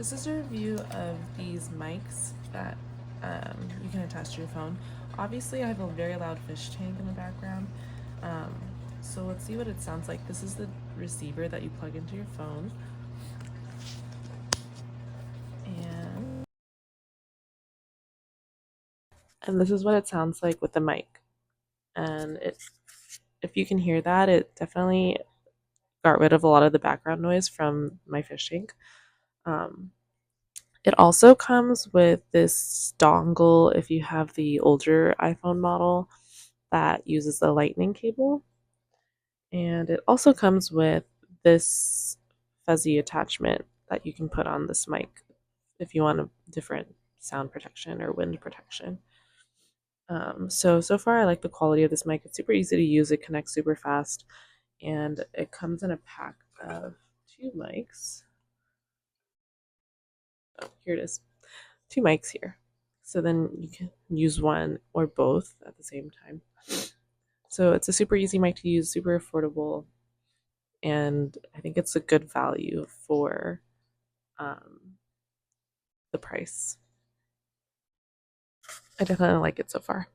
This is a review of these mics that you can attach to your phone. Obviously, I have a very loud fish tank in the background. Um, so let's see what it sounds like. This is the receiver that you plug into your phone. And this is what it sounds like with the mic. And if you can hear that, it definitely got rid of a lot of the background noise from my fish tank. It also comes with this dongle if you have the older iPhone model that uses the lightning cable. And it also comes with this fuzzy attachment that you can put on this mic if you want a different sound protection or wind protection. So far I like the quality of this mic. It's super easy to use, it connects super fast, and it comes in a pack of 2 mics. Oh, here it is. 2 mics here. So then you can use one or both at the same time. So it's a super easy mic to use, super affordable, and I think it's a good value for the price. I definitely like it so far.